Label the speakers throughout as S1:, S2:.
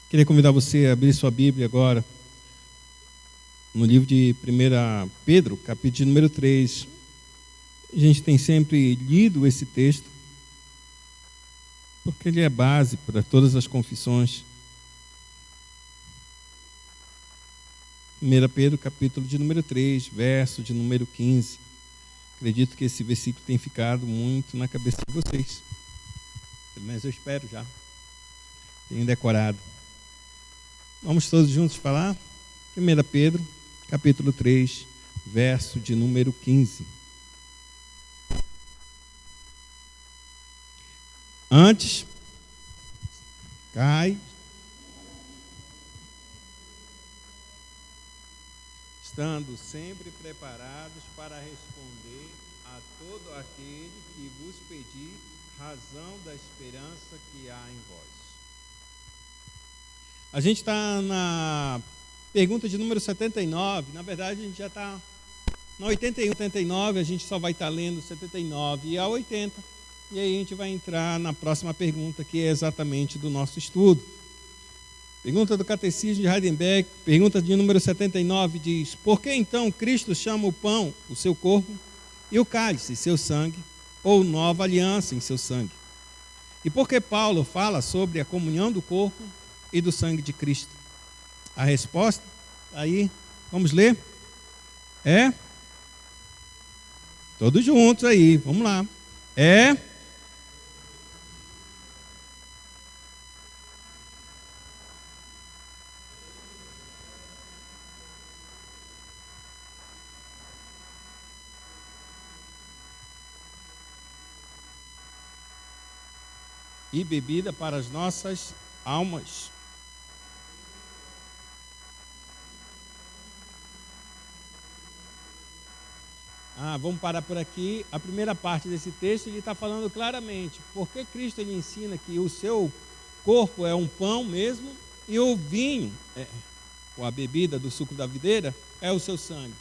S1: Queria convidar você a abrir sua Bíblia agora no livro de 1 Pedro, capítulo número 3. A gente tem sempre lido esse texto porque ele é base para todas as confissões. 1 Pedro, capítulo de número 3, verso de número 15. Acredito que esse versículo tem ficado muito na cabeça de vocês. Pelo menos eu espero já. Tenho decorado. Vamos todos juntos falar? 1 Pedro, capítulo 3, verso de número 15. Antes, estando sempre preparados para responder a todo aquele que vos pedir razão da esperança que há em vós. A gente está na pergunta de número 79, na verdade a gente já está na 81, 79, a gente só vai estar lendo 79 e a 80, e aí a gente vai entrar na próxima pergunta, que é exatamente do nosso estudo. Pergunta do Catecismo de Heidelberg, pergunta de número 79, diz: por que então Cristo chama o pão, o seu corpo, e o cálice, seu sangue, ou nova aliança em seu sangue? E por que Paulo fala sobre a comunhão do corpo e do sangue de Cristo? A resposta, aí, vamos ler? Todos juntos aí, vamos lá. E bebida para as nossas almas. Vamos parar por aqui. A primeira parte desse texto, ele está falando claramente porque Cristo ele ensina que o seu corpo é um pão mesmo e o vinho, ou a bebida do suco da videira, é o seu sangue.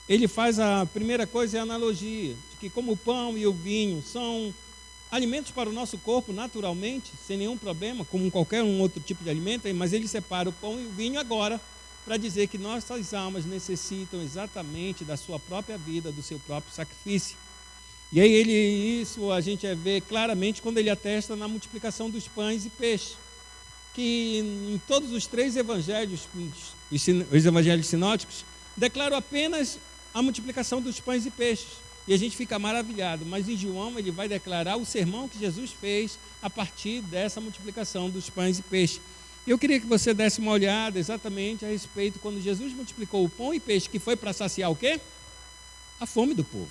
S1: Ele faz a primeira coisa, é a analogia, de que como o pão e o vinho são alimentos para o nosso corpo naturalmente, sem nenhum problema, como qualquer um outro tipo de alimento, mas ele separa o pão e o vinho agora, para dizer que nossas almas necessitam exatamente da sua própria vida, do seu próprio sacrifício. E aí isso a gente vê claramente quando ele atesta na multiplicação dos pães e peixes, que em todos os três evangelhos, os evangelhos sinóticos, declaram apenas a multiplicação dos pães e peixes. E a gente fica maravilhado, mas em João ele vai declarar o sermão que Jesus fez a partir dessa multiplicação dos pães e peixes. Eu queria que você desse uma olhada exatamente a respeito quando Jesus multiplicou o pão e peixe, que foi para saciar o quê? A fome do povo.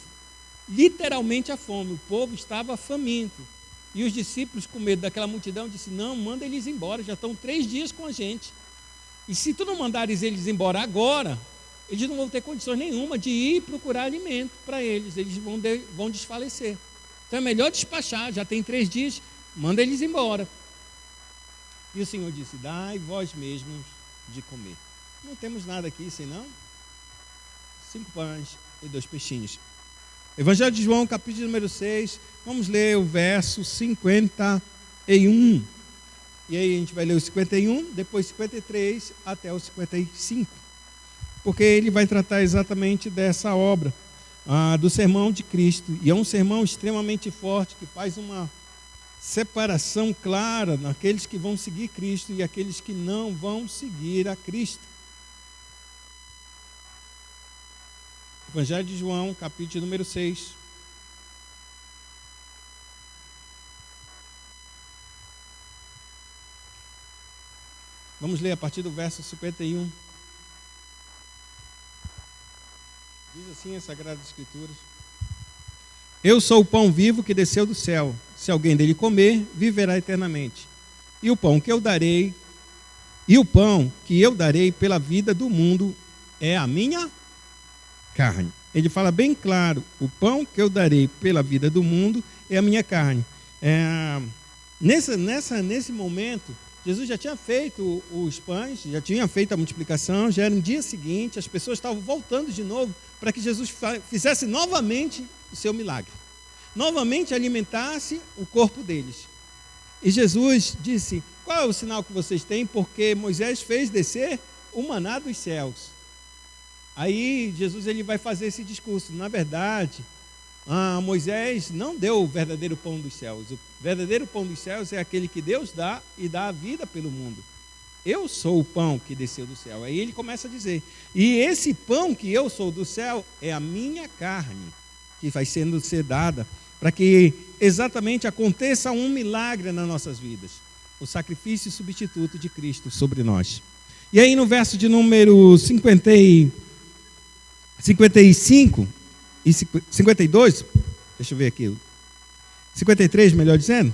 S1: Literalmente a fome. O povo estava faminto. E os discípulos, com medo daquela multidão, disseram: não, manda eles embora, já estão 3 dias com a gente. E se tu não mandares eles embora agora, eles não vão ter condições nenhuma de ir procurar alimento para eles. Eles vão desfalecer. Então é melhor despachar, já tem 3 dias, manda eles embora. E o Senhor disse: dai vós mesmos de comer. Não temos nada aqui, senão 5 pães e 2 peixinhos. Evangelho de João, capítulo número 6, vamos ler o verso 51. E aí a gente vai ler o 51, depois 53 até o 55. Porque ele vai tratar exatamente dessa obra, do sermão de Cristo. E é um sermão extremamente forte, que faz uma separação clara naqueles que vão seguir Cristo e aqueles que não vão seguir a Cristo. Evangelho de João, capítulo número 6. Vamos ler a partir do verso 51. Diz assim as Sagradas Escrituras: eu sou o pão vivo que desceu do céu. Se alguém dele comer, viverá eternamente. E o pão que eu darei pela vida do mundo é a minha carne. Ele fala bem claro: o pão que eu darei pela vida do mundo é a minha carne. Nesse momento, Jesus já tinha feito os pães, já tinha feito a multiplicação, já era no dia seguinte, as pessoas estavam voltando de novo para que Jesus fizesse novamente o seu milagre. Novamente alimentasse o corpo deles. E Jesus disse: qual é o sinal que vocês têm? Porque Moisés fez descer o maná dos céus. Aí Jesus ele vai fazer esse discurso. Na verdade, Moisés não deu o verdadeiro pão dos céus. O verdadeiro pão dos céus é aquele que Deus dá e dá a vida pelo mundo. Eu sou o pão que desceu do céu. Aí ele começa a dizer: e esse pão que eu sou do céu é a minha carne, que vai sendo ser dada, para que exatamente aconteça um milagre nas nossas vidas. O sacrifício substituto de Cristo sobre nós. E aí no verso de número 55 e 52, deixa eu ver aqui, 53, melhor dizendo,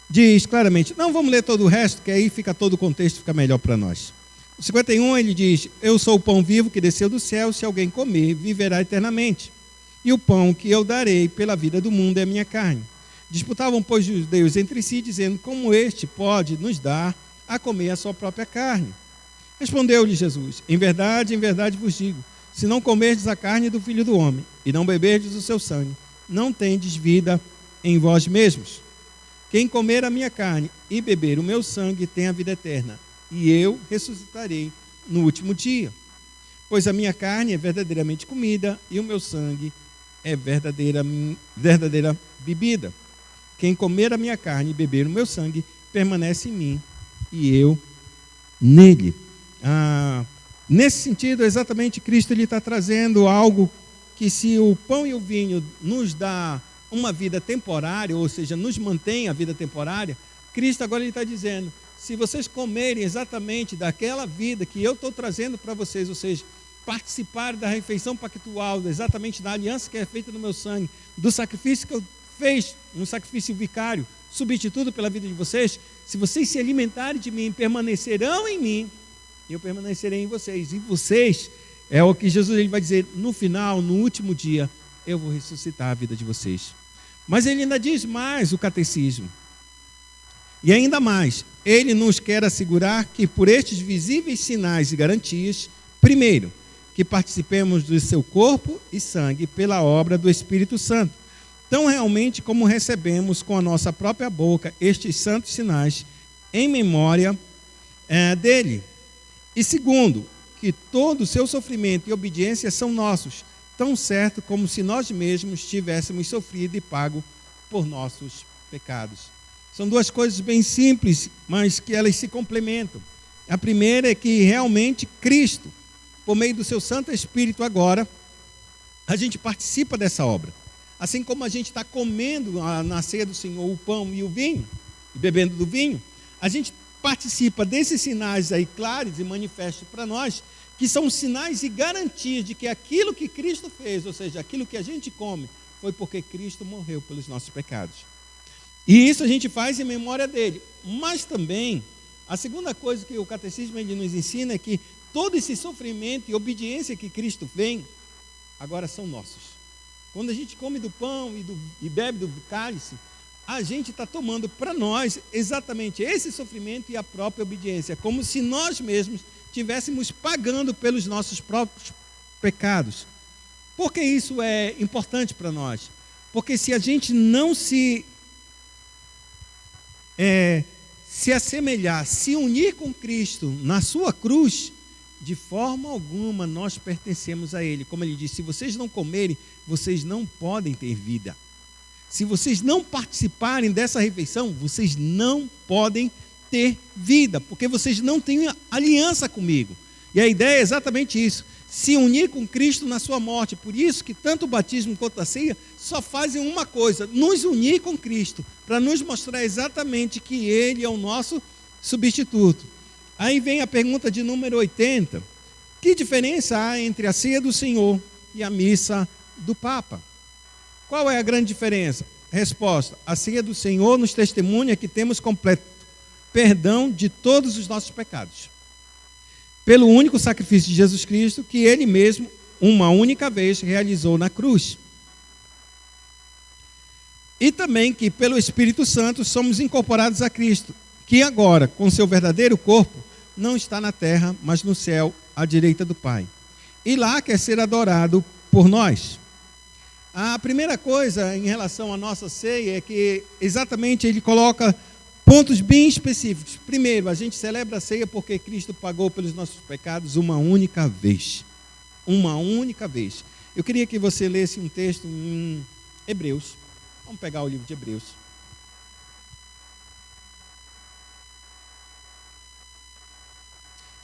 S1: diz claramente, não vamos ler todo o resto, que aí fica todo o contexto, fica melhor para nós. O 51 ele diz: eu sou o pão vivo que desceu do céu, se alguém comer, viverá eternamente. E o pão que eu darei pela vida do mundo é a minha carne. Disputavam, pois, os judeus entre si, dizendo: como este pode nos dar a comer a sua própria carne? Respondeu-lhe Jesus: em verdade vos digo, se não comerdes a carne do Filho do Homem, e não beberdes o seu sangue, não tendes vida em vós mesmos. Quem comer a minha carne e beber o meu sangue tem a vida eterna, e eu ressuscitarei no último dia. Pois a minha carne é verdadeiramente comida, e o meu sangue é verdadeira bebida. Quem comer a minha carne e beber o meu sangue, permanece em mim, e eu nele. Nesse sentido, exatamente, Cristo está trazendo algo que, se o pão e o vinho nos dá uma vida temporária, ou seja, nos mantém a vida temporária, Cristo agora está dizendo: se vocês comerem exatamente daquela vida que eu estou trazendo para vocês, ou seja, participarem da refeição pactual, exatamente da aliança que é feita no meu sangue, do sacrifício que eu fiz, um sacrifício vicário, substituto pela vida de vocês, se vocês se alimentarem de mim, permanecerão em mim, eu permanecerei em vocês. E vocês, é o que Jesus ele vai dizer, no final, no último dia, eu vou ressuscitar a vida de vocês. Mas ele ainda diz mais, o catecismo. E ainda mais, ele nos quer assegurar que por estes visíveis sinais e garantias, primeiro, que participemos do seu corpo e sangue pela obra do Espírito Santo, tão realmente como recebemos com a nossa própria boca estes santos sinais em memória dele. E segundo, que todo o seu sofrimento e obediência são nossos, tão certo como se nós mesmos tivéssemos sofrido e pago por nossos pecados. São duas coisas bem simples, mas que elas se complementam. A primeira é que realmente Cristo, por meio do seu Santo Espírito agora, a gente participa dessa obra. Assim como a gente está comendo na ceia do Senhor o pão e o vinho, e bebendo do vinho, a gente participa desses sinais aí claros e manifestos para nós, que são sinais e garantias de que aquilo que Cristo fez, ou seja, aquilo que a gente come, foi porque Cristo morreu pelos nossos pecados. E isso a gente faz em memória dele. Mas também, a segunda coisa que o catecismo ele nos ensina é que todo esse sofrimento e obediência que Cristo vem, agora são nossos. Quando a gente come do pão e bebe do cálice, a gente está tomando para nós exatamente esse sofrimento e a própria obediência, como se nós mesmos estivéssemos pagando pelos nossos próprios pecados. Por que isso é importante para nós? Porque se a gente não se assemelhar, se unir com Cristo na sua cruz, de forma alguma nós pertencemos a Ele. Como Ele disse, se vocês não comerem, vocês não podem ter vida. Se vocês não participarem dessa refeição, vocês não podem ter vida, porque vocês não têm aliança comigo. E a ideia é exatamente isso, se unir com Cristo na sua morte. Por isso que tanto o batismo quanto a ceia só fazem uma coisa, nos unir com Cristo, para nos mostrar exatamente que Ele é o nosso substituto. Aí vem a pergunta de número 80, que diferença há entre a ceia do Senhor e a missa do Papa? Qual é a grande diferença? Resposta: a ceia do Senhor nos testemunha que temos completo perdão de todos os nossos pecados, pelo único sacrifício de Jesus Cristo, que Ele mesmo, uma única vez, realizou na cruz. E também que pelo Espírito Santo somos incorporados a Cristo, que agora, com seu verdadeiro corpo, não está na terra, mas no céu, à direita do Pai. E lá quer ser adorado por nós. A primeira coisa em relação à nossa ceia é que exatamente ele coloca Pontos bem específicos. Primeiro, a gente celebra a ceia porque Cristo pagou pelos nossos pecados uma única vez. Uma única vez. Eu queria que você lesse um texto em Hebreus. Vamos pegar o livro de Hebreus.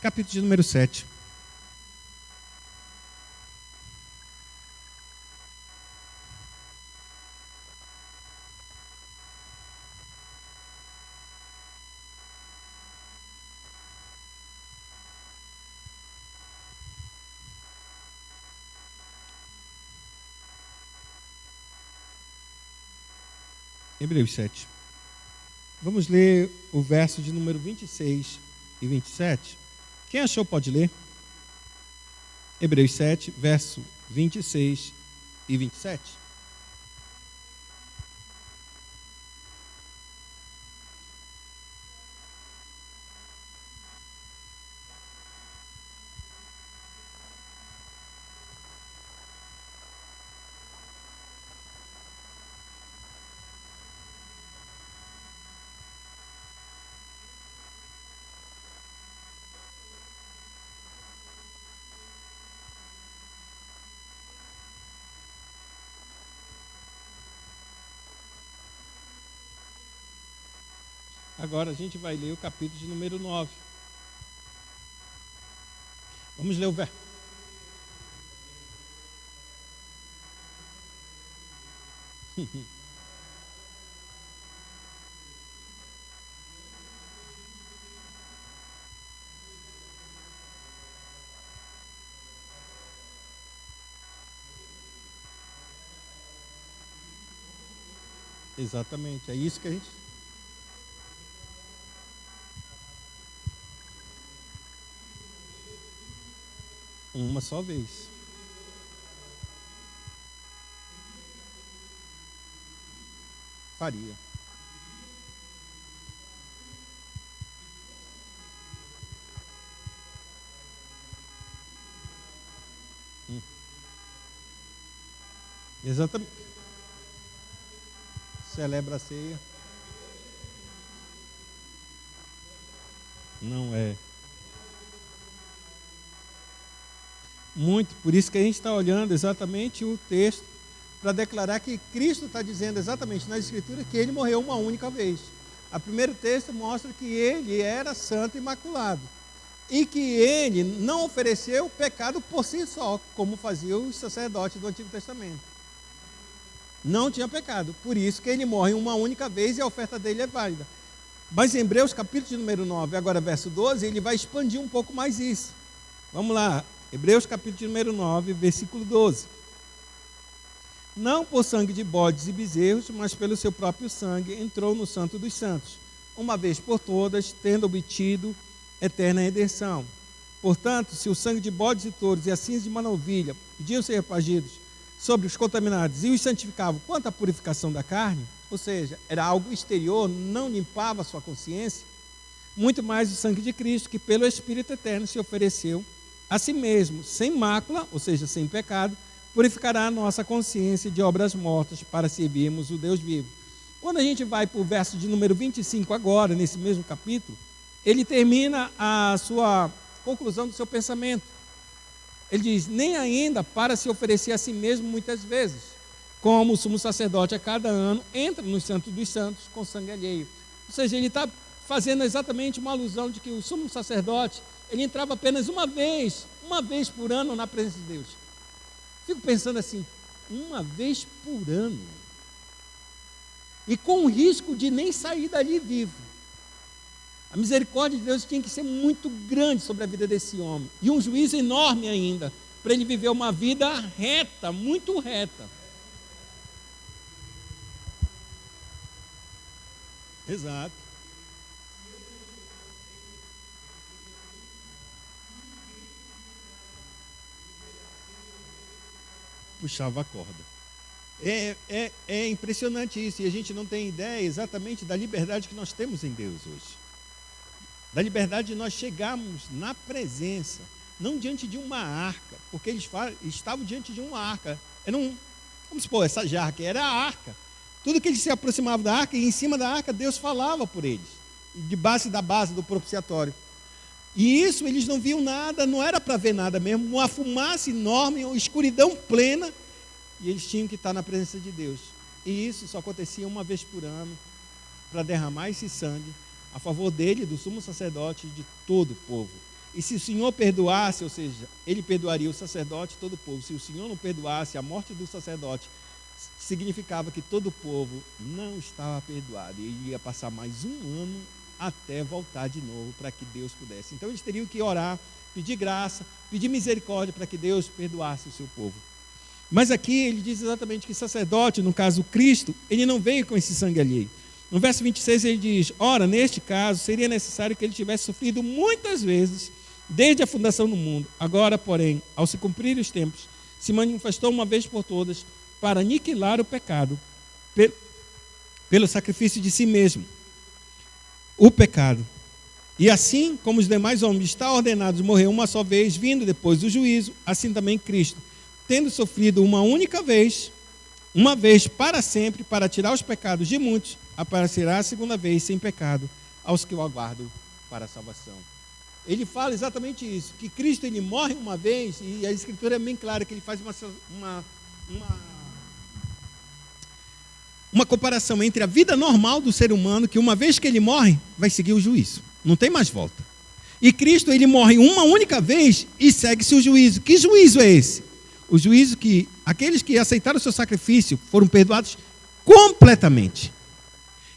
S1: Capítulo de número 7. Hebreus 7. Vamos ler o verso de número 26 e 27. Quem achou pode ler. Hebreus 7, verso 26 e 27. Agora a gente vai ler o capítulo de número 9. Vamos ler o verso. Exatamente, é isso que a gente... Uma só vez. Faria. Exatamente. Celebra a ceia. Não é. Muito, por isso que a gente está olhando exatamente o texto para declarar que Cristo está dizendo exatamente na Escritura que ele morreu uma única vez. O primeiro texto mostra que ele era santo e imaculado e que ele não ofereceu pecado por si só, como faziam os sacerdotes do Antigo Testamento. Não tinha pecado, por isso que ele morre uma única vez e a oferta dele é válida. Mas em Hebreus capítulo de número 9, agora verso 12, ele vai expandir um pouco mais isso. Vamos lá. Hebreus capítulo número 9, versículo 12. Não por sangue de bodes e bezerros, mas pelo seu próprio sangue entrou no Santo dos Santos, uma vez por todas, tendo obtido eterna redenção. Portanto, se o sangue de bodes e touros e a cinza de uma novilha podiam ser repartidos sobre os contaminados e os santificavam quanto à purificação da carne, ou seja, era algo exterior, não limpava a sua consciência, muito mais o sangue de Cristo, que pelo Espírito Eterno se ofereceu a si mesmo, sem mácula, ou seja, sem pecado, purificará a nossa consciência de obras mortas para servirmos o Deus vivo. Quando a gente vai para o verso de número 25 agora, nesse mesmo capítulo, ele termina a sua conclusão do seu pensamento. Ele diz, nem ainda para se oferecer a si mesmo muitas vezes, como o sumo sacerdote a cada ano entra no Santo dos Santos com sangue alheio. Ou seja, ele está fazendo exatamente uma alusão de que o sumo sacerdote ele entrava apenas uma vez por ano na presença de Deus. Fico pensando assim, uma vez por ano. E com o risco de nem sair dali vivo. A misericórdia de Deus tinha que ser muito grande sobre a vida desse homem. E um juízo enorme ainda, para ele viver uma vida reta, muito reta. Exato. Puxava a corda. É impressionante isso, e a gente não tem ideia exatamente da liberdade que nós temos em Deus hoje. Da liberdade de nós chegarmos na presença, não diante de uma arca, porque eles estavam diante de uma arca. Vamos supor, essa jarra que era a arca, Tudo que eles se aproximavam da arca, e em cima da arca Deus falava por eles, debaixo da base do propiciatório. E isso eles não viam nada, não era para ver nada mesmo, uma fumaça enorme, uma escuridão plena, e eles tinham que estar na presença de Deus. E isso só acontecia uma vez por ano, para derramar esse sangue a favor dele, do sumo sacerdote e de todo o povo. E se o Senhor perdoasse, ou seja, ele perdoaria o sacerdote e todo o povo. Se o Senhor não perdoasse, a morte do sacerdote significava que todo o povo não estava perdoado. E ele ia passar mais um ano até voltar de novo para que Deus pudesse. Então eles teriam que orar, pedir graça, pedir misericórdia para que Deus perdoasse o seu povo. Mas aqui ele diz exatamente que sacerdote, no caso Cristo, ele não veio com esse sangue alheio. No verso 26 ele diz: ora, neste caso seria necessário que ele tivesse sofrido muitas vezes desde a fundação do mundo. Agora, porém, ao se cumprir os tempos, se manifestou uma vez por todas para aniquilar o pecado pelo sacrifício de si mesmo. O pecado. E assim como os demais homens estão ordenados a morrer uma só vez, vindo depois do juízo, assim também Cristo, tendo sofrido uma única vez, uma vez para sempre, para tirar os pecados de muitos, aparecerá a segunda vez sem pecado aos que o aguardam para a salvação. Ele fala exatamente isso, que Cristo ele morre uma vez, e a Escritura é bem clara que ele faz uma comparação entre a vida normal do ser humano, que uma vez que ele morre, vai seguir o juízo, não tem mais volta. E Cristo ele morre uma única vez e segue-se o juízo. Que juízo é esse? O juízo que aqueles que aceitaram o seu sacrifício foram perdoados completamente.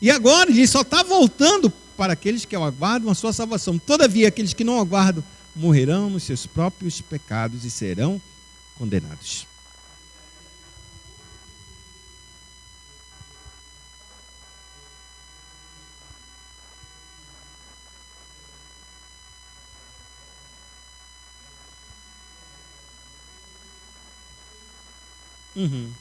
S1: E agora ele só está voltando para aqueles que aguardam a sua salvação. Todavia, aqueles que não aguardam morrerão nos seus próprios pecados e serão condenados. Uhum.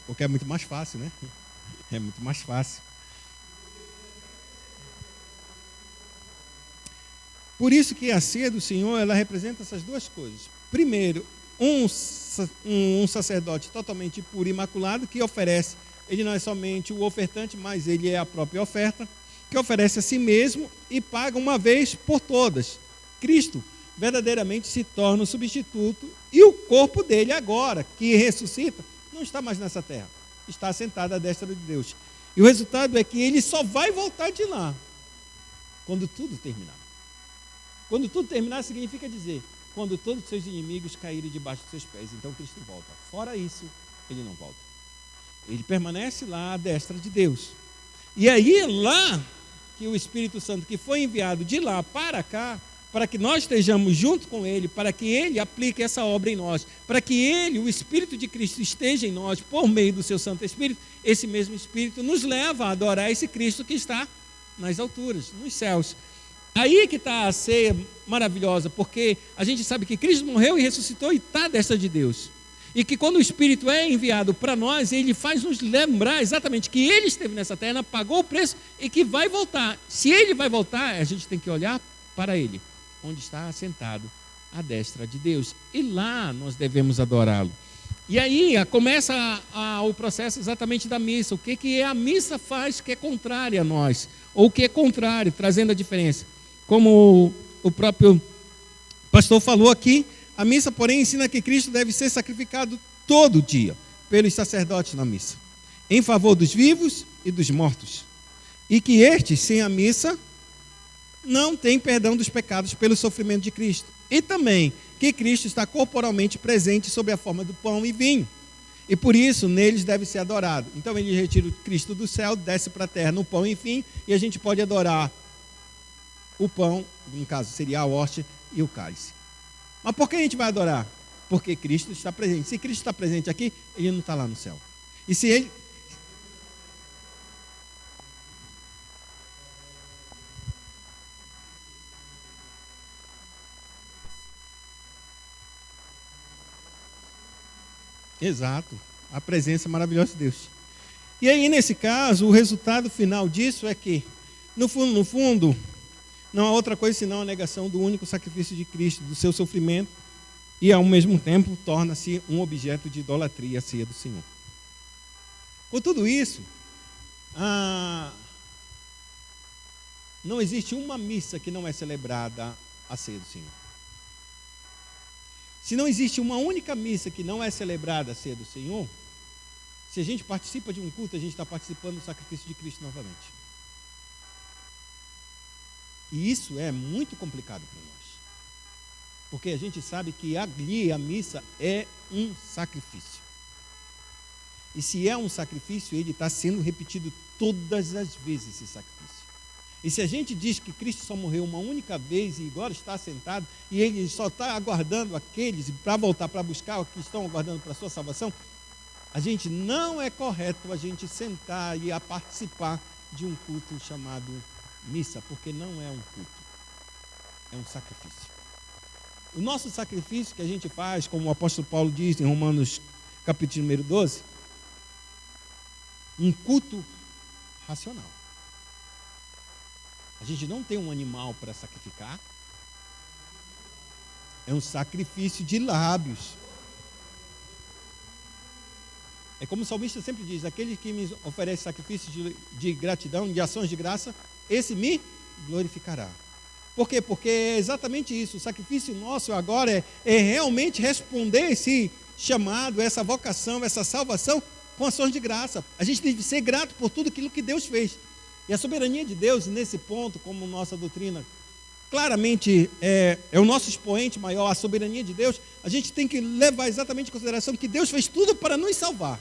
S1: Porque é muito mais fácil, né? É muito mais fácil. Por isso que a ceia do Senhor, ela representa essas duas coisas. Primeiro, um sacerdote totalmente puro e imaculado, que oferece, ele não é somente o ofertante, mas ele é a própria oferta, que oferece a si mesmo e paga uma vez por todas. Cristo verdadeiramente se torna o substituto, e o corpo dele agora, que ressuscita, não está mais nessa terra, está sentado à destra de Deus. E o resultado é que ele só vai voltar de lá quando tudo terminar. Quando tudo terminar, significa dizer, quando todos os seus inimigos caírem debaixo dos seus pés, então Cristo volta. Fora isso, ele não volta. Ele permanece lá à destra de Deus. E aí é lá que o Espírito Santo, que foi enviado de lá para cá, para que nós estejamos junto com ele, para que ele aplique essa obra em nós, para que ele, o Espírito de Cristo, esteja em nós por meio do seu Santo Espírito, esse mesmo Espírito nos leva a adorar esse Cristo que está nas alturas, nos céus. Aí que está a ceia maravilhosa, porque a gente sabe que Cristo morreu e ressuscitou e está à destra de Deus. E que quando o Espírito é enviado para nós, ele faz nos lembrar exatamente que ele esteve nessa terra, pagou o preço e que vai voltar. Se ele vai voltar, a gente tem que olhar para ele, onde está assentado à destra de Deus. E lá nós devemos adorá-lo. E aí começa o processo exatamente da missa. O que a missa faz que é contrário a nós? Ou o que é contrário, trazendo a diferença. Como o próprio pastor falou aqui, a missa, porém, ensina que Cristo deve ser sacrificado todo dia pelos sacerdotes na missa, em favor dos vivos e dos mortos. E que estes, sem a missa, não têm perdão dos pecados pelo sofrimento de Cristo. E também que Cristo está corporalmente presente sob a forma do pão e vinho. E por isso, neles deve ser adorado. Então, ele retira o Cristo do céu, desce para a terra no pão e vinho, e a gente pode adorar o pão, no caso seria a hóstia e o cálice. Mas por que a gente vai adorar? Porque Cristo está presente. Se Cristo está presente aqui, ele não está lá no céu. E se ele... Exato. A presença maravilhosa de Deus. E aí, nesse caso, o resultado final disso é que, no fundo, não há outra coisa senão a negação do único sacrifício de Cristo, do seu sofrimento, e ao mesmo tempo torna-se um objeto de idolatria, a ceia do Senhor. Com tudo isso, não existe uma missa que não é celebrada a ceia do Senhor. Se não existe uma única missa que não é celebrada a ceia do Senhor, se a gente participa de um culto, a gente está participando do sacrifício de Cristo novamente. E isso é muito complicado para nós. Porque a gente sabe que ali a missa é um sacrifício. E se é um sacrifício, ele está sendo repetido todas as vezes, esse sacrifício. E se a gente diz que Cristo só morreu uma única vez e agora está sentado, e ele só está aguardando aqueles para voltar para buscar o que estão aguardando para a sua salvação, a gente não é correto a gente sentar e a participar de um culto chamado missa, porque não é um culto, é um sacrifício. O nosso sacrifício que a gente faz, como o apóstolo Paulo diz em Romanos capítulo número 12, um culto racional. A gente não tem um animal para sacrificar, é um sacrifício de lábios. É como o salmista sempre diz: aquele que me oferece sacrifício de gratidão, de ações de graça, esse me glorificará. Por quê? Porque é exatamente isso. O sacrifício nosso agora é realmente responder esse chamado, essa vocação, essa salvação com ações de graça. A gente tem que ser grato por tudo aquilo que Deus fez. E a soberania de Deus, nesse ponto, como nossa doutrina claramente é o nosso expoente maior, a soberania de Deus, a gente tem que levar exatamente em consideração que Deus fez tudo para nos salvar.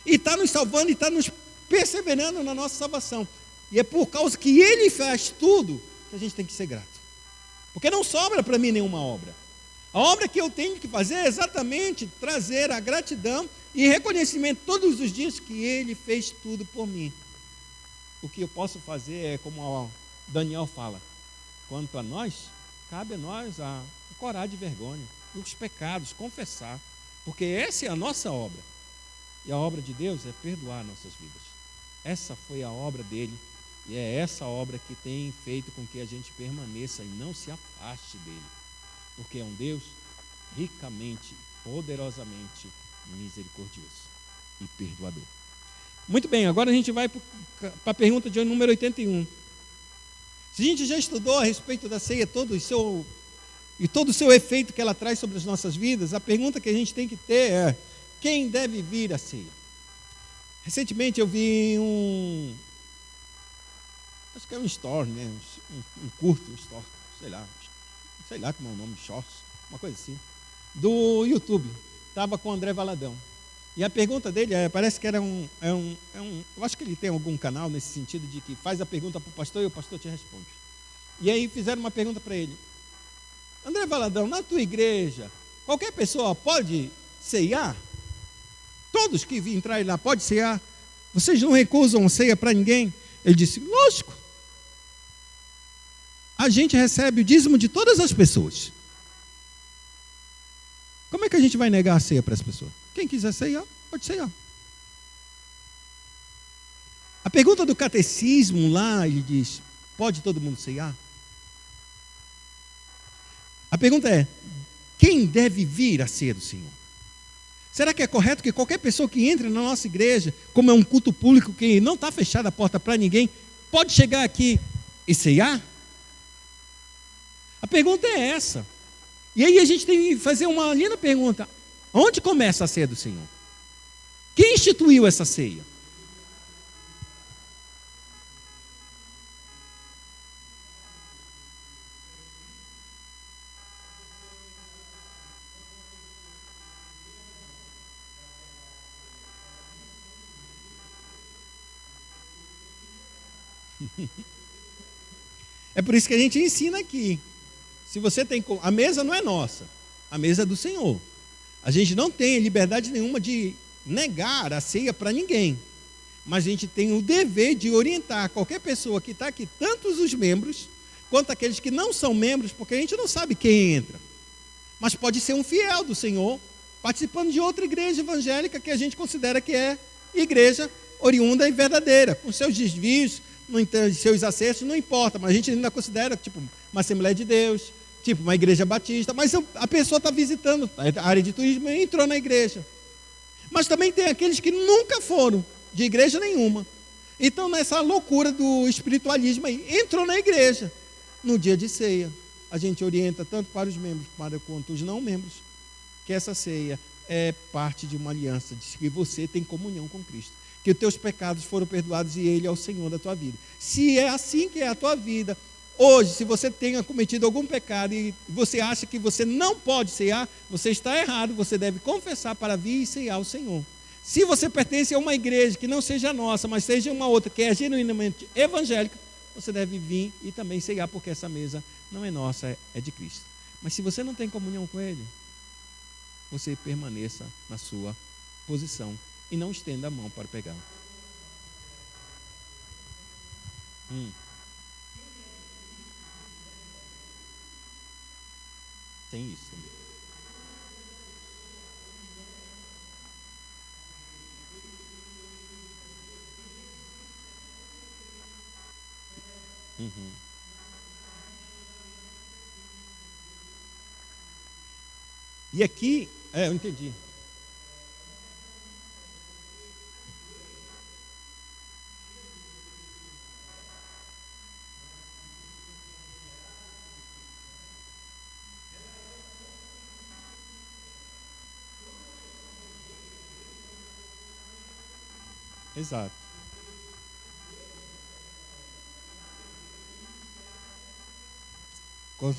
S1: E está nos salvando e está nos perseverando na nossa salvação. E é por causa que Ele faz tudo que a gente tem que ser grato. Porque não sobra para mim nenhuma obra. A obra que eu tenho que fazer é exatamente trazer a gratidão e reconhecimento todos os dias que Ele fez tudo por mim. O que eu posso fazer é, como o Daniel fala: quanto a nós, cabe a nós a corar de vergonha, os pecados, confessar, porque essa é a nossa obra. E a obra de Deus é perdoar nossas vidas. Essa foi a obra dele, e é essa obra que tem feito com que a gente permaneça e não se afaste dele, porque é um Deus ricamente, poderosamente misericordioso e perdoador. Muito bem, agora a gente vai para a pergunta de número 81. Se a gente já estudou a respeito da ceia, todo o seu efeito que ela traz sobre as nossas vidas, a pergunta que a gente tem que ter é: quem deve vir à ceia? Recentemente eu vi acho que é um story, né? um curto, um story, sei lá como é o nome, shorts, uma coisa assim, do YouTube. Estava com o André Valadão. E a pergunta dele parece que era eu acho que ele tem algum canal nesse sentido de que faz a pergunta para o pastor e o pastor te responde. E aí fizeram uma pergunta para ele: André Valadão, na tua igreja, qualquer pessoa pode ceiar? Todos que entrarem lá podem ceiar? Vocês não recusam ceia para ninguém? Ele disse: lógico. A gente recebe o dízimo de todas as pessoas. Como é que a gente vai negar a ceia para as pessoas? Quem quiser ceiar, pode ceiar. A pergunta do catecismo lá, ele diz: pode todo mundo ceiar? A pergunta é: quem deve vir à ceia do Senhor? Será que é correto que qualquer pessoa que entre na nossa igreja, como é um culto público que não está fechada a porta para ninguém, pode chegar aqui e ceiar? A pergunta é essa. E aí a gente tem que fazer uma linda pergunta: onde começa a ceia do Senhor? Quem instituiu essa ceia? É por isso que a gente ensina aqui. Se você tem, a mesa não é nossa, a mesa é do Senhor. A gente não tem liberdade nenhuma de negar a ceia para ninguém, mas a gente tem o dever de orientar qualquer pessoa que está aqui, tanto os membros quanto aqueles que não são membros, porque a gente não sabe quem entra, mas pode ser um fiel do Senhor participando de outra igreja evangélica que a gente considera que é igreja oriunda e verdadeira, com seus desvios, seus acertos, não importa, mas a gente ainda considera tipo uma Assembleia de Deus, tipo uma igreja batista, mas a pessoa está visitando a área de turismo e entrou na igreja. Mas também tem aqueles que nunca foram de igreja nenhuma. Então, nessa loucura do espiritualismo aí, entrou na igreja. No dia de ceia, a gente orienta tanto para os membros quanto os não membros, que essa ceia é parte de uma aliança, de que você tem comunhão com Cristo, que os teus pecados foram perdoados e Ele é o Senhor da tua vida. Se é assim que é a tua vida, hoje, se você tenha cometido algum pecado e você acha que você não pode ceiar, você está errado, você deve confessar para vir e ceiar o Senhor. Se você pertence a uma igreja que não seja nossa, mas seja uma outra que é genuinamente evangélica, você deve vir e também ceiar, porque essa mesa não é nossa, é de Cristo. Mas se você não tem comunhão com Ele, você permaneça na sua posição e não estenda a mão para pegar. Tem isso também. E aqui, eu entendi. Exato. O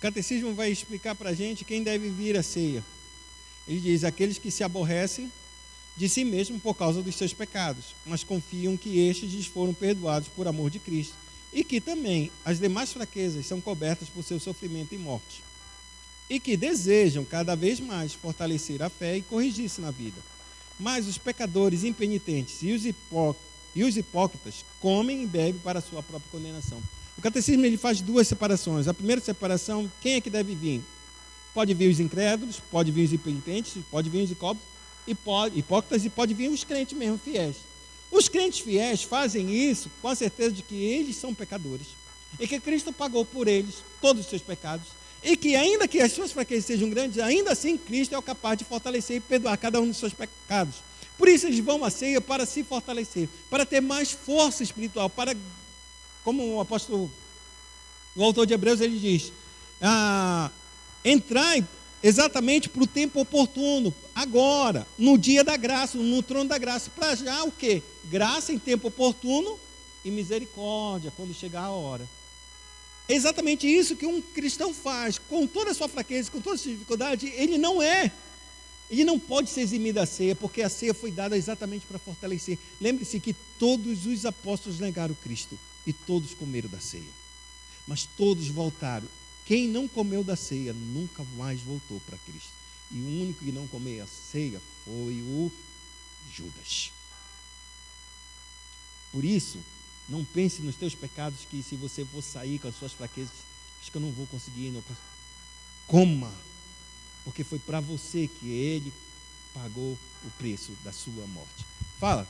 S1: catecismo vai explicar para a gente quem deve vir à ceia. Ele diz: aqueles que se aborrecem de si mesmo por causa dos seus pecados, mas confiam que estes lhes foram perdoados por amor de Cristo, e que também as demais fraquezas são cobertas por seu sofrimento e morte, e que desejam cada vez mais fortalecer a fé e corrigir-se na vida. Mas os pecadores impenitentes e os hipócritas comem e bebem para a sua própria condenação. O catecismo ele faz duas separações. A primeira separação, quem é que deve vir? Pode vir os incrédulos, pode vir os impenitentes, pode vir os hipócritas e pode vir os crentes mesmo, fiéis. Os crentes fiéis fazem isso com a certeza de que eles são pecadores e que Cristo pagou por eles todos os seus pecados e que ainda que as suas fraquezas sejam grandes, ainda assim Cristo é capaz de fortalecer e perdoar cada um dos seus pecados. Por isso eles vão à ceia para se fortalecer, para ter mais força espiritual, para, como o autor de Hebreus ele diz, entrai exatamente para o tempo oportuno, agora, no dia da graça, no trono da graça, para já o quê? Graça em tempo oportuno e misericórdia, quando chegar a hora. É exatamente isso que um cristão faz, com toda a sua fraqueza, com toda a sua dificuldade, ele não pode se eximir da ceia, porque a ceia foi dada exatamente para fortalecer. Lembre-se que todos os apóstolos negaram Cristo, e todos comeram da ceia, mas todos voltaram. Quem não comeu da ceia nunca mais voltou para Cristo. E o único que não comeu a ceia foi o Judas. Por isso, não pense nos teus pecados, que se você for sair com as suas fraquezas, acho que eu não vou conseguir. Coma, porque foi para você que Ele pagou o preço da sua morte. Fala.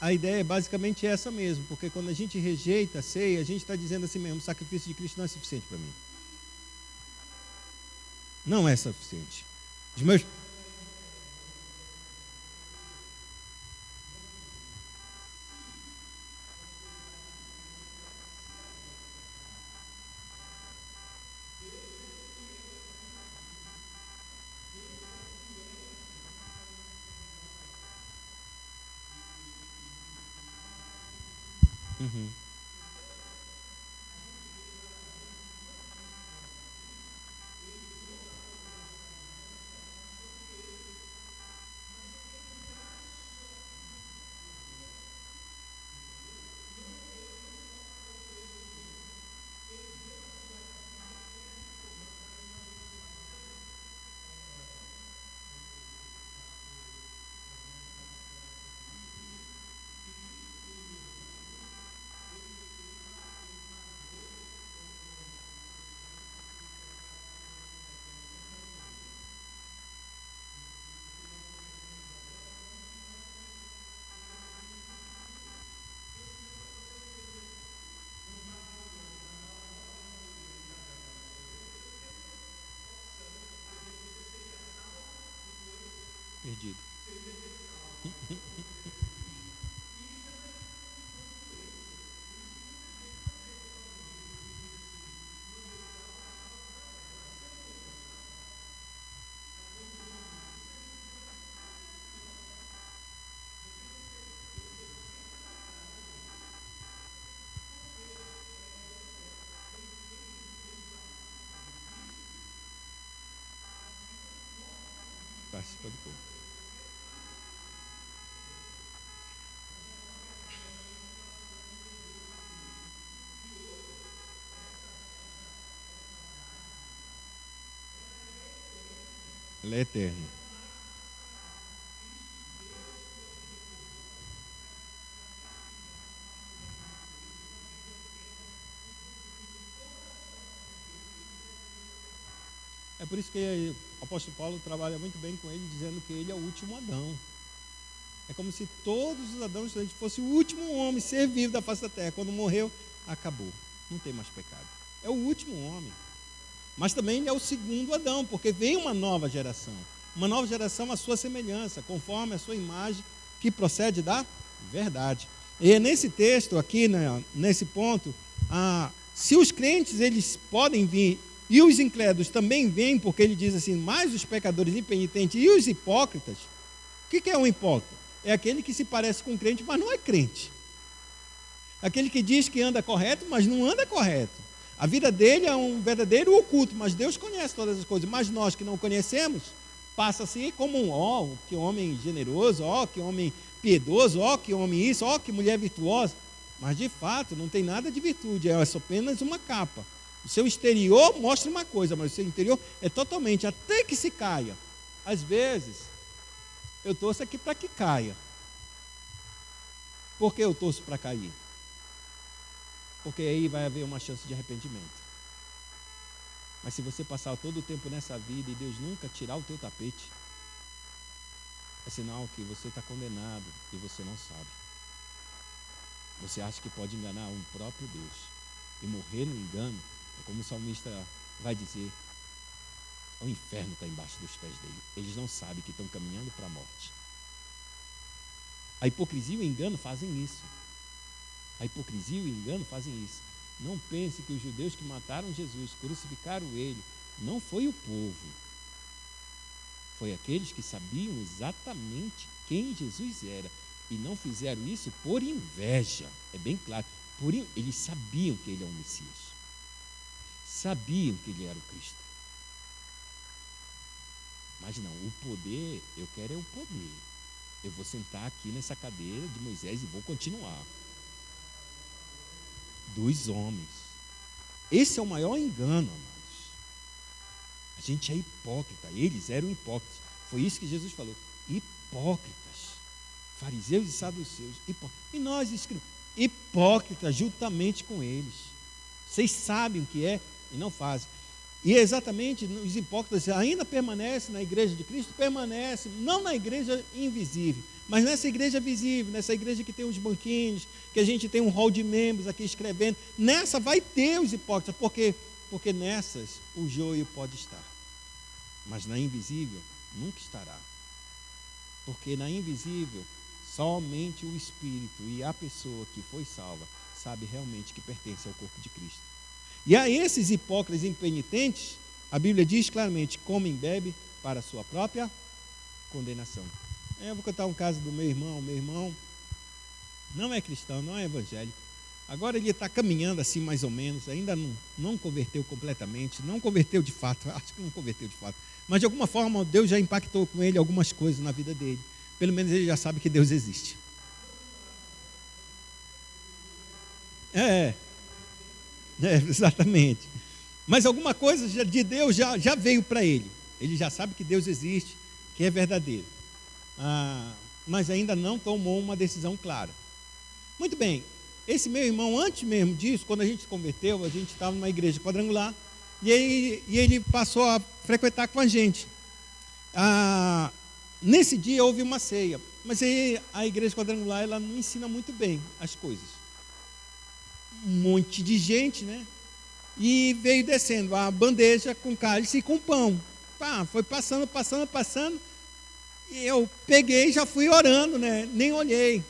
S1: A ideia é basicamente essa mesmo, porque quando a gente rejeita a ceia, a gente está dizendo assim mesmo: o sacrifício de Cristo não é suficiente para mim. Não é suficiente. Uhum. Perdido. Participa do corpo. Ele é eterno. É por isso que o apóstolo Paulo trabalha muito bem com ele, dizendo que ele é o último Adão. É como se todos os Adãos, se a gente fosse o último homem, ser vivo da face da terra. Quando morreu, acabou. Não tem mais pecado. É o último homem. Mas também é o segundo Adão, porque vem uma nova geração. Uma nova geração à sua semelhança, conforme a sua imagem, que procede da verdade. E é nesse texto aqui, né, nesse ponto, se os crentes eles podem vir, e os incrédulos também vêm, porque ele diz assim, mas os pecadores impenitentes e os hipócritas. O que é um hipócrita? É aquele que se parece com crente, mas não é crente. Aquele que diz que anda correto, mas não anda correto. A vida dele é um verdadeiro oculto, mas Deus conhece todas as coisas. Mas nós que não conhecemos, passa-se como um, que homem generoso, que homem piedoso, que homem isso, que mulher virtuosa. Mas de fato não tem nada de virtude, é só apenas uma capa. O seu exterior mostra uma coisa, mas o seu interior é totalmente, até que se caia. Às vezes, eu torço aqui para que caia. Por que eu torço para cair? Porque aí vai haver uma chance de arrependimento. Mas se você passar todo o tempo nessa vida e Deus nunca tirar o teu tapete, é sinal que você está condenado e você não sabe. Você acha que pode enganar um próprio Deus e morrer no engano. É como o salmista vai dizer, o inferno está embaixo dos pés dele. Eles não sabem que estão caminhando para a morte. A hipocrisia e o engano fazem isso. A hipocrisia e o engano fazem isso. Não pense que os judeus que mataram Jesus, crucificaram ele, não foi o povo. Foi aqueles que sabiam exatamente quem Jesus era e não fizeram isso por inveja. É bem claro. Eles sabiam que ele é o Messias. Sabiam que ele era o Cristo. Mas não, o poder, eu quero é o poder. Eu vou sentar aqui nessa cadeira de Moisés e vou continuar. Dos homens. Esse é o maior engano, amados. A gente é hipócrita. Eles eram hipócritas. Foi isso que Jesus falou. Hipócritas. Fariseus e saduceus. E nós escrevemos. Hipócritas juntamente com eles. Vocês sabem o que é e não fazem. E exatamente os hipócritas ainda permanecem na igreja de Cristo, permanecem não na igreja invisível, mas nessa igreja visível, nessa igreja que tem os banquinhos, que a gente tem um hall de membros aqui escrevendo, nessa vai ter os hipócritas, porque nessas o joio pode estar, mas na invisível nunca estará, porque na invisível somente o Espírito e a pessoa que foi salva sabe realmente que pertence ao corpo de Cristo. E a esses hipócritas impenitentes, a Bíblia diz claramente, comem e bebem para a sua própria condenação. Eu vou contar um caso do meu irmão não é cristão, não é evangélico, Agora ele está caminhando assim mais ou menos, ainda não converteu completamente, não converteu de fato, acho que não converteu de fato. Mas de alguma forma Deus já impactou com ele algumas coisas na vida dele. Pelo menos ele já sabe que Deus existe. Exatamente. Mas alguma coisa de Deus já veio para ele. Ele já sabe que Deus existe, que é verdadeiro. Mas ainda não tomou uma decisão clara. Muito bem. Esse meu irmão, antes mesmo disso, quando a gente se converteu, a gente estava numa igreja quadrangular, e ele passou a frequentar com a gente. Nesse dia houve uma ceia, mas aí a igreja quadrangular ela não ensina muito bem as coisas. Um monte de gente, né? E veio descendo a bandeja com cálice e com pão. Foi passando, e eu peguei e já fui orando, né? Nem olhei.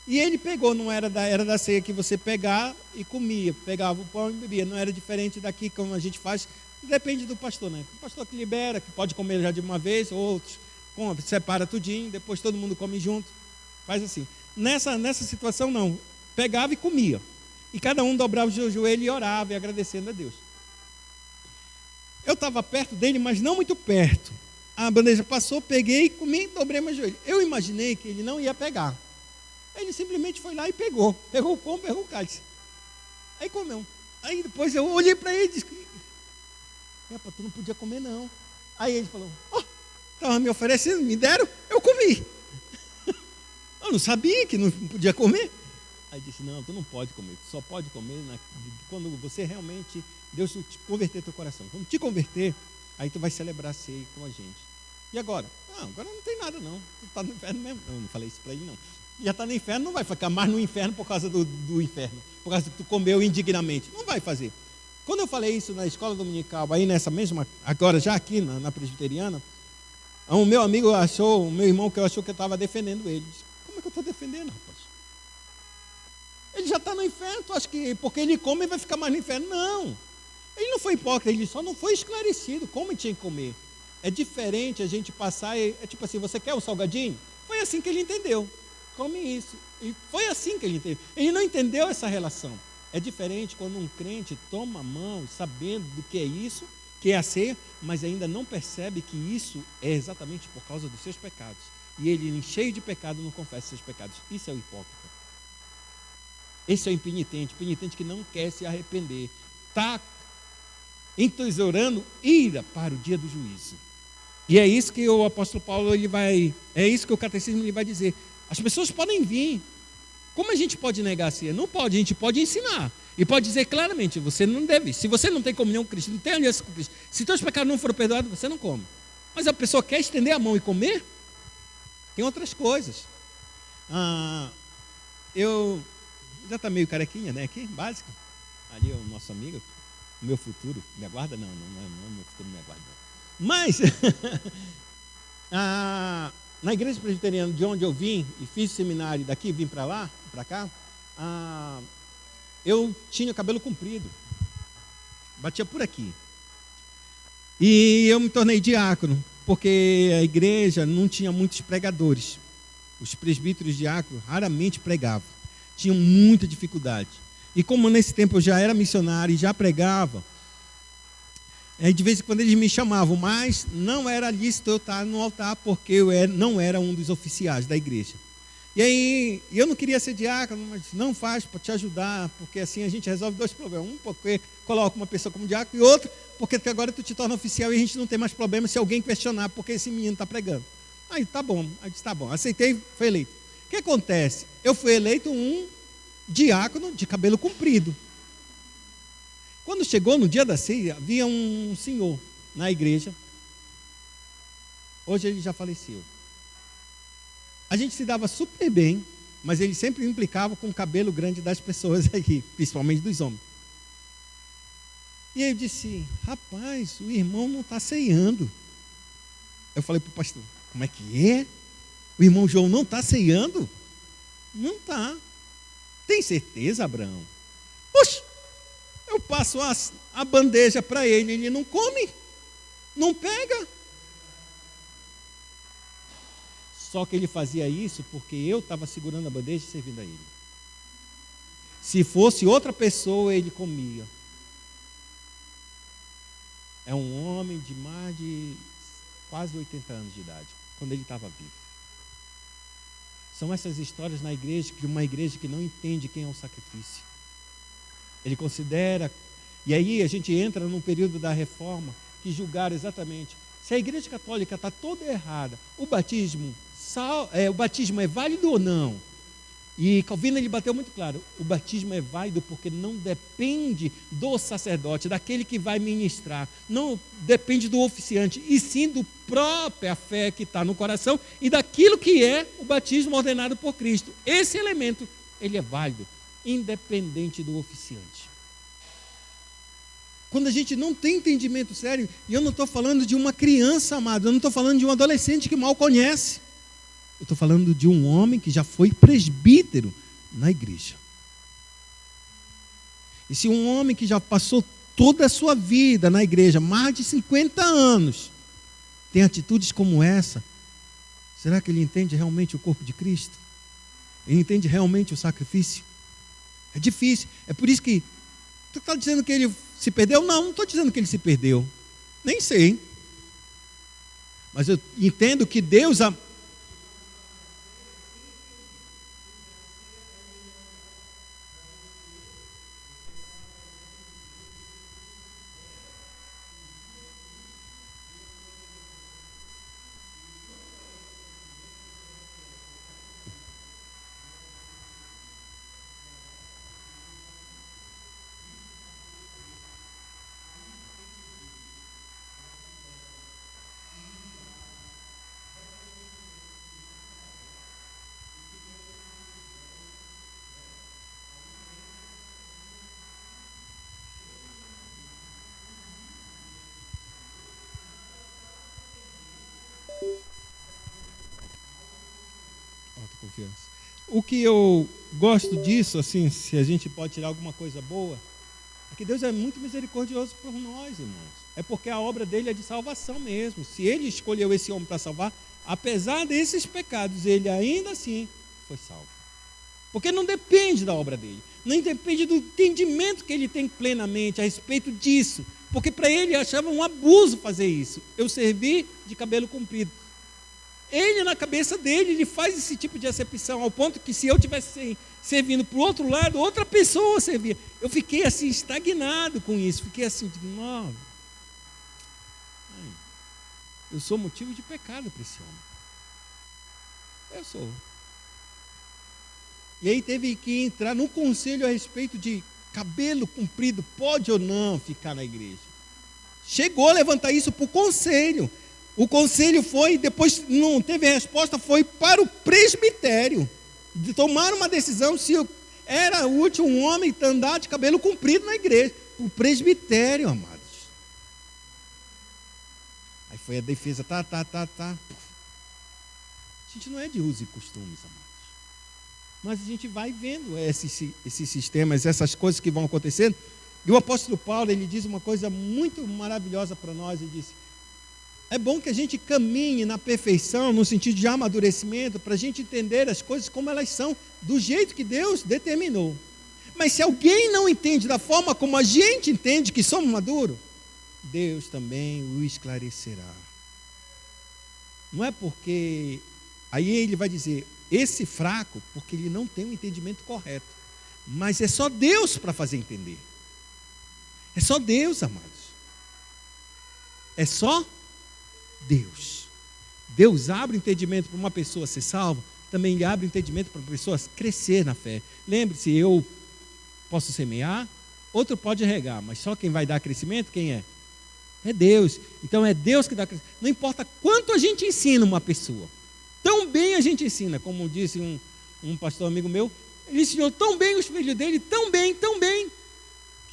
S1: E ele pegou, não era da ceia que você pegar e comia, pegava o pão e bebia, não era diferente daqui como a gente faz, depende do pastor, né? O pastor que libera, que pode comer já de uma vez, outros separa tudinho, depois todo mundo come junto, faz assim. Nessa situação não, pegava e comia, e cada um dobrava o seu joelho e orava, e agradecendo a Deus. Eu estava perto dele, mas não muito perto. A bandeja passou, peguei, comi, dobrei meu joelho. Eu imaginei que ele não ia pegar. Ele simplesmente foi lá e pegou o pão, pegou o cálice. Aí comeu. Aí depois eu olhei para ele e disse: tu não podia comer não. Aí ele falou: estava me oferecendo, me deram, eu comi. Eu não sabia que não podia comer. Aí disse: não, tu não pode comer, tu só pode comer quando você realmente, Deus te converter teu coração. Quando te converter, aí tu vai celebrar a ceia com a gente. E agora? Agora não tem nada não, tu está no inferno mesmo. Eu não falei isso para ele não. Já está no inferno, não vai ficar mais no inferno por causa do inferno, por causa que tu comeu indignamente. Não vai fazer. Quando eu falei isso na escola dominical, aí nessa mesma, agora já aqui na presbiteriana, o meu amigo achou, o meu irmão que achou que eu estava defendendo ele. Disse: como é que eu estou defendendo, rapaz? Ele já está no inferno, tu acha que porque ele come ele vai ficar mais no inferno? Não. Ele não foi hipócrita, ele só não foi esclarecido como ele tinha que comer. É diferente a gente passar, é tipo assim, você quer o salgadinho? Foi assim que ele entendeu. Come isso. E foi assim que ele entendeu. Ele não entendeu essa relação. É diferente quando um crente toma a mão, sabendo do que é isso, que é a ceia, mas ainda não percebe que isso é exatamente por causa dos seus pecados. E ele, cheio de pecado, não confessa seus pecados. Isso é o hipócrita. Esse é o impenitente que não quer se arrepender. Está entesourando ira para o dia do juízo. E é isso que o apóstolo Paulo, é isso que o catecismo ele vai dizer. As pessoas podem vir. Como a gente pode negar a ceia? Não pode, a gente pode ensinar. E pode dizer claramente, você não deve. Se você não tem comunhão com Cristo, não tem aliança com Cristo, se teus pecados não foram perdoados, você não come. Mas a pessoa quer estender a mão e comer? Tem outras coisas. Eu já está meio carequinha, né? Aqui, básico. Ali é o nosso amigo, o meu futuro. Me aguarda? Não é meu futuro, me aguarda. Mas... na igreja presbiteriana de onde eu vim e fiz seminário daqui, vim para lá, para cá, eu tinha cabelo comprido, batia por aqui. E eu me tornei diácono, porque a igreja não tinha muitos pregadores. Os presbíteros diáconos raramente pregavam, tinham muita dificuldade. E como nesse tempo eu já era missionário e já pregava, de vez em quando eles me chamavam, mas não era lícito eu estar no altar, porque eu não era um dos oficiais da igreja. E aí, eu não queria ser diácono, mas não faz para te ajudar, porque assim a gente resolve dois problemas. Um, porque coloca uma pessoa como diácono, e outro, porque agora tu te torna oficial e a gente não tem mais problema se alguém questionar porque esse menino está pregando. Aí, tá bom. Aí disse, tá bom. Aceitei, fui eleito. O que acontece? Eu fui eleito um diácono de cabelo comprido. Quando chegou no dia da ceia, havia um senhor na igreja. Hoje ele já faleceu. A gente se dava super bem, mas ele sempre implicava com o cabelo grande das pessoas aqui, principalmente dos homens. E aí eu disse, rapaz, o irmão não está ceando. Eu falei para o pastor, como é que é? O irmão João não está ceando? Não está. Tem certeza, Abraão? Oxe! Eu passo a bandeja para ele, ele não come, não pega. Só que ele fazia isso porque eu estava segurando a bandeja e servindo a ele. Se fosse outra pessoa, ele comia. É um homem de mais de quase 80 anos de idade, quando ele estava vivo. São essas histórias na igreja, de uma igreja que não entende quem é o sacrifício. Ele considera, e aí a gente entra num período da reforma, que julgaram exatamente, se a igreja católica está toda errada, o batismo é válido ou não? E Calvino ele bateu muito claro, o batismo é válido porque não depende do sacerdote, daquele que vai ministrar, não depende do oficiante, e sim do própria fé que está no coração e daquilo que é o batismo ordenado por Cristo. Esse elemento, ele é válido, independente do oficiante. Quando a gente não tem entendimento sério, e eu não estou falando de uma criança, amado, eu não estou falando de um adolescente que mal conhece, eu estou falando de um homem que já foi presbítero na igreja. E se um homem que já passou toda a sua vida na igreja, mais de 50 anos, tem atitudes como essa, será que ele entende realmente o corpo de Cristo? Ele entende realmente o sacrifício? É difícil. É por isso que tu está dizendo que ele se perdeu? Não estou dizendo que ele se perdeu. Nem sei. Mas eu entendo que Deus... Autoconfiança. O que eu gosto disso, assim, se a gente pode tirar alguma coisa boa, é que Deus é muito misericordioso por nós, irmãos. É porque a obra dele é de salvação mesmo. Se ele escolheu esse homem para salvar, apesar desses pecados, ele ainda assim foi salvo. Porque não depende da obra dele, não depende do entendimento que ele tem plenamente a respeito disso. Porque para ele achava um abuso fazer isso. Eu servi de cabelo comprido. Ele, na cabeça dele, ele faz esse tipo de acepção, ao ponto que se eu estivesse servindo para o outro lado, outra pessoa servia. Eu fiquei assim, estagnado com isso. Fiquei assim, não, eu sou motivo de pecado para esse homem. Eu sou. E aí teve que entrar num conselho a respeito de cabelo comprido, pode ou não ficar na igreja. Chegou a levantar isso para o conselho. O conselho foi, depois não teve resposta, foi para o presbitério. De tomar uma decisão se era útil um homem andar de cabelo comprido na igreja. O presbitério, amados. Aí foi a defesa, tá. A gente não é de uso e costumes, amados. Mas a gente vai vendo esses sistemas, essas coisas que vão acontecendo. E o apóstolo Paulo, ele diz uma coisa muito maravilhosa para nós. Ele disse, é bom que a gente caminhe na perfeição, no sentido de amadurecimento, para a gente entender as coisas como elas são, do jeito que Deus determinou. Mas se alguém não entende da forma como a gente entende que somos maduros, Deus também o esclarecerá. Não é porque... Aí ele vai dizer, esse fraco, porque ele não tem um entendimento correto. Mas é só Deus para fazer entender. É só Deus, amados. É só Deus. Deus abre o entendimento para uma pessoa ser salva, também Ele abre o entendimento para pessoas crescer na fé. Lembre-se, eu posso semear, outro pode regar, mas só quem vai dar crescimento, quem é? É Deus. Então é Deus que dá crescimento. Não importa quanto a gente ensina uma pessoa, tão bem a gente ensina, como disse um pastor amigo meu, ele ensinou tão bem os filhos dele, tão bem,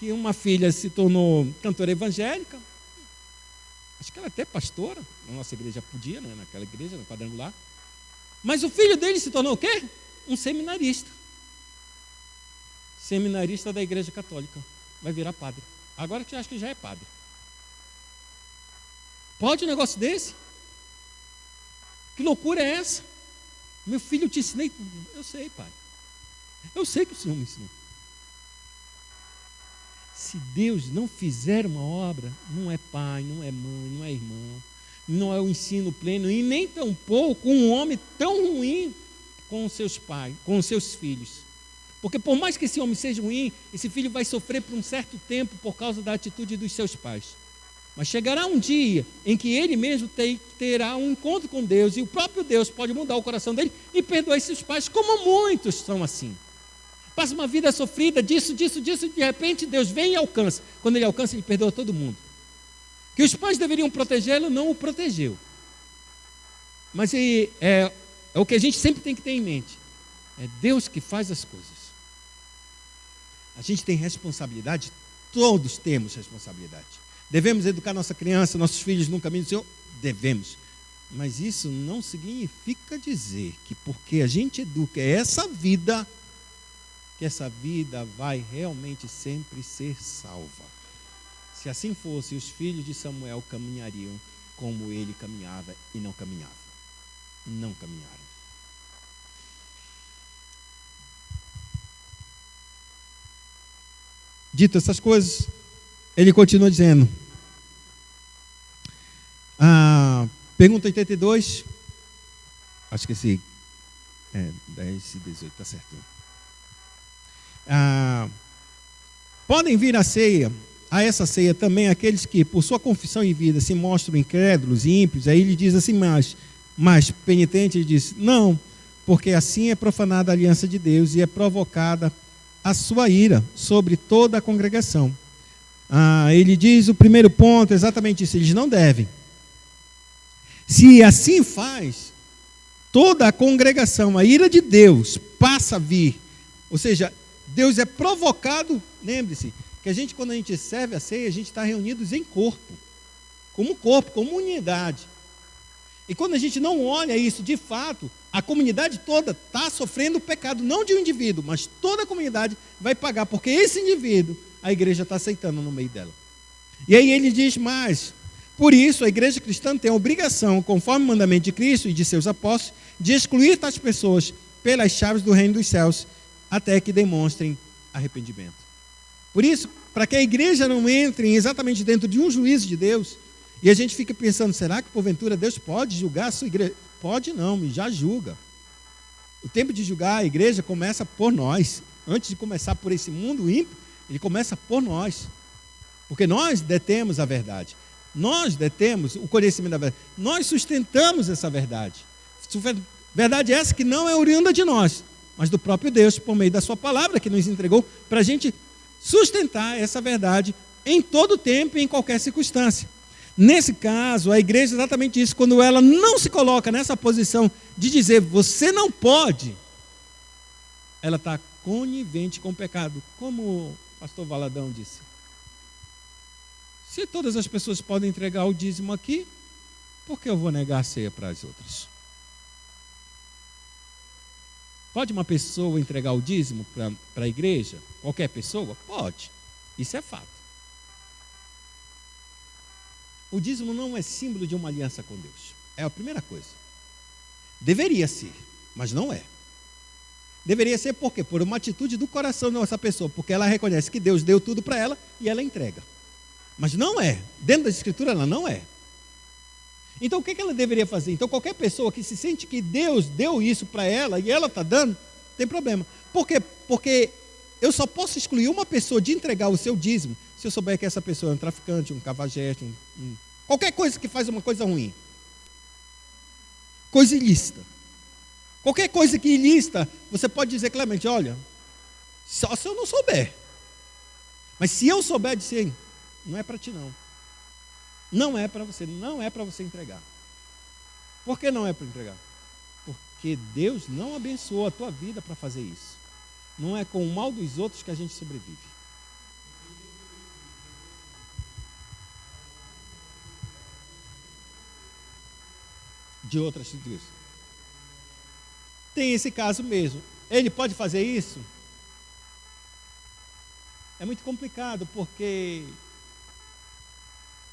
S1: que uma filha se tornou cantora evangélica. Acho que ela até pastora, na nossa igreja podia, né? Naquela igreja, no quadrangular. Mas o filho dele se tornou o quê? Um seminarista. Seminarista da igreja católica. Vai virar padre. Agora que eu acho que já é padre. Pode um negócio desse? Que loucura é essa? Meu filho, eu te ensinei. Eu sei, pai. Eu sei que o Senhor me ensinou. Se Deus não fizer uma obra, não é pai, não é mãe, não é irmão, não é o ensino pleno, e nem tampouco um homem tão ruim com os seus pais, com os seus filhos. Porque por mais que esse homem seja ruim, esse filho vai sofrer por um certo tempo por causa da atitude dos seus pais. Mas chegará um dia em que ele mesmo terá um encontro com Deus, e o próprio Deus pode mudar o coração dele e perdoar seus pais, como muitos são assim. Passa uma vida sofrida, disso, de repente Deus vem e alcança. Quando ele alcança, ele perdoa todo mundo. Que os pais deveriam protegê-lo, não o protegeu. Mas é o que a gente sempre tem que ter em mente. É Deus que faz as coisas. A gente tem responsabilidade, todos temos responsabilidade. Devemos educar nossa criança, nossos filhos no caminho do Senhor? Devemos. Mas isso não significa dizer que porque a gente educa essa vida, que essa vida vai realmente sempre ser salva. Se assim fosse, os filhos de Samuel caminhariam como ele caminhava e não caminhava. Não caminharam. Dito essas coisas, ele continua dizendo, pergunta 82, acho que esse 10 e 18, está certinho. Podem vir a essa ceia também aqueles que, por sua confissão em vida, se mostram incrédulos e ímpios. Aí ele diz assim, mas penitente, ele diz, não, porque assim é profanada a aliança de Deus e é provocada a sua ira sobre toda a congregação. Ele diz o primeiro ponto, exatamente isso, eles não devem. Se assim faz, toda a congregação, a ira de Deus passa a vir, ou seja, Deus é provocado. Lembre-se que quando a gente serve a ceia, a gente está reunidos em corpo, como unidade. E quando a gente não olha isso, de fato, a comunidade toda está sofrendo o pecado, não de um indivíduo, mas toda a comunidade vai pagar, porque esse indivíduo, a igreja está aceitando no meio dela. E aí ele diz mais, por isso a igreja cristã tem a obrigação, conforme o mandamento de Cristo e de seus apóstolos, de excluir tais pessoas pelas chaves do reino dos céus, até que demonstrem arrependimento. Por isso, para que a igreja não entre exatamente dentro de um juízo de Deus, e a gente fica pensando, será que porventura Deus pode julgar a sua igreja? Pode não, já julga. O tempo de julgar a igreja começa por nós. Antes de começar por esse mundo ímpio, ele começa por nós. Porque nós detemos a verdade. Nós detemos o conhecimento da verdade. Nós sustentamos essa verdade. Verdade essa que não é oriunda de nós, mas do próprio Deus, por meio da sua palavra que nos entregou, para a gente sustentar essa verdade em todo tempo e em qualquer circunstância. Nesse caso, a igreja é exatamente isso, quando ela não se coloca nessa posição de dizer, você não pode, ela está conivente com o pecado, como o pastor Valadão disse. Se todas as pessoas podem entregar o dízimo aqui, por que eu vou negar a ceia para as outras? Pode uma pessoa entregar o dízimo para a igreja? Qualquer pessoa? Pode. Isso é fato. O dízimo não é símbolo de uma aliança com Deus. É a primeira coisa. Deveria ser, mas não é. Deveria ser por quê? Por uma atitude do coração dessa pessoa, porque ela reconhece que Deus deu tudo para ela e ela entrega. Mas não é. Dentro da Escritura ela não é. Então o que ela deveria fazer? Então qualquer pessoa que se sente que Deus deu isso para ela e ela está dando, tem problema. Por quê? Porque eu só posso excluir uma pessoa de entregar o seu dízimo se eu souber que essa pessoa é um traficante, um cafajeste, qualquer coisa que faz uma coisa ruim. Coisa ilícita. Qualquer coisa que ilícita, você pode dizer claramente, olha, só se eu não souber. Mas se eu souber, dizer, não é para ti não. Não é para você, não é para você entregar. Por que não é para entregar? Porque Deus não abençoou a tua vida para fazer isso. Não é com o mal dos outros que a gente sobrevive. De outras instituições. Tem esse caso mesmo. Ele pode fazer isso? É muito complicado, porque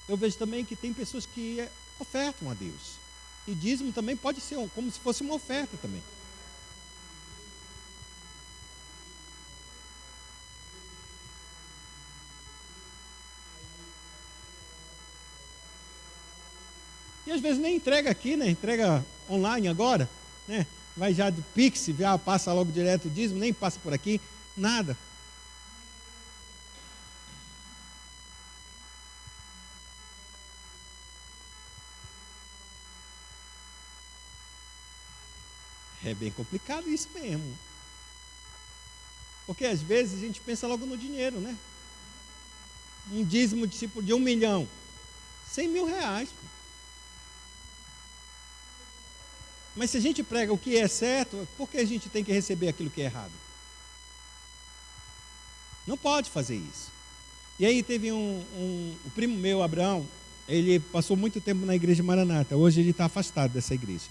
S1: eu vejo também que tem pessoas que ofertam a Deus. E dízimo também pode ser como se fosse uma oferta também. E às vezes nem entrega aqui, né? Entrega online agora, né? Vai já do Pix, já passa logo direto o dízimo, nem passa por aqui, nada. É bem complicado isso mesmo. Porque às vezes a gente pensa logo no dinheiro, né? Um dízimo tipo de 1 milhão, 100 mil reais. Mas se a gente prega o que é certo, por que a gente tem que receber aquilo que é errado? Não pode fazer isso. E aí teve o primo meu, Abraão, ele passou muito tempo na igreja Maranata. Hoje ele está afastado dessa igreja.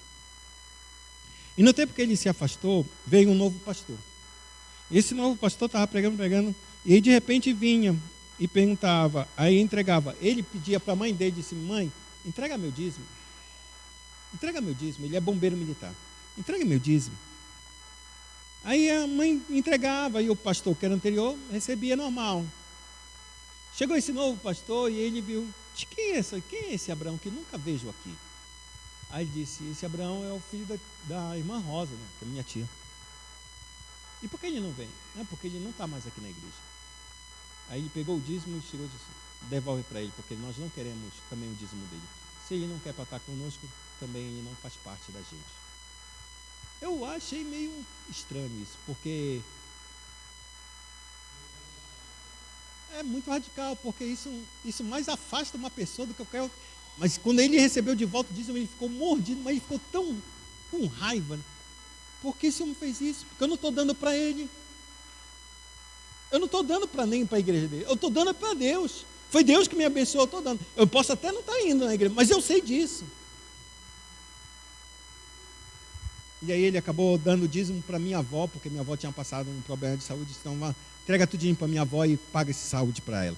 S1: E no tempo que ele se afastou, veio um novo pastor. Esse novo pastor estava pregando, e aí de repente vinha e perguntava, aí entregava. Ele pedia para a mãe dele, disse: mãe, entrega meu dízimo. Entrega meu dízimo. Ele é bombeiro militar. Entrega meu dízimo. Aí a mãe entregava, e o pastor que era anterior recebia normal. Chegou esse novo pastor e ele viu: quem é esse Abraão que nunca vejo aqui? Aí ele disse: esse Abraão é o filho da irmã Rosa, né, que é minha tia. E por que ele não vem? Não, porque ele não está mais aqui na igreja. Aí ele pegou o dízimo e chegou e disse: devolve para ele, porque nós não queremos também o dízimo dele. Se ele não quer para estar conosco, também ele não faz parte da gente. Eu achei meio estranho isso, porque é muito radical, porque isso mais afasta uma pessoa do que qualquer outra. Mas quando ele recebeu de volta o dízimo, ele ficou mordido, mas ele ficou tão com raiva. Por que esse homem fez isso? Porque eu não estou dando para ele. Eu não estou dando para nem para a igreja dele. Eu estou dando para Deus. Foi Deus que me abençoou, eu estou dando. Eu posso até não estar indo na igreja, mas eu sei disso. E aí ele acabou dando dízimo para minha avó, porque minha avó tinha passado um problema de saúde. Então, entrega tudinho para minha avó e paga esse saúde para ela.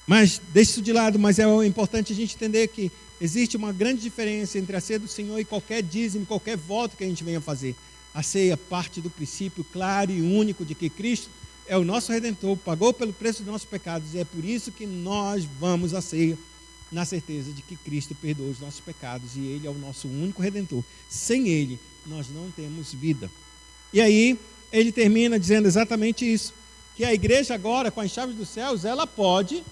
S1: Mas deixa isso de lado, mas é importante a gente entender que existe uma grande diferença entre a ceia do Senhor e qualquer dízimo, qualquer voto que a gente venha fazer. A ceia parte do princípio claro e único de que Cristo é o nosso Redentor, pagou pelo preço dos nossos pecados, e é por isso que nós vamos à ceia, na certeza de que Cristo perdoa os nossos pecados, e Ele é o nosso único Redentor. Sem Ele, nós não temos vida. E aí, ele termina dizendo exatamente isso, que a igreja agora, com as chaves dos céus, ela pode,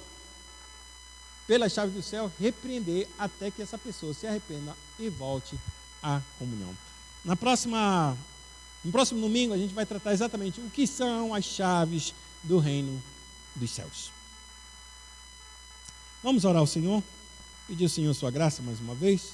S1: pela chave do céu, repreender até que essa pessoa se arrependa e volte à comunhão. No próximo domingo, a gente vai tratar exatamente o que são as chaves do reino dos céus. Vamos orar ao Senhor, pedir ao Senhor sua graça mais uma vez.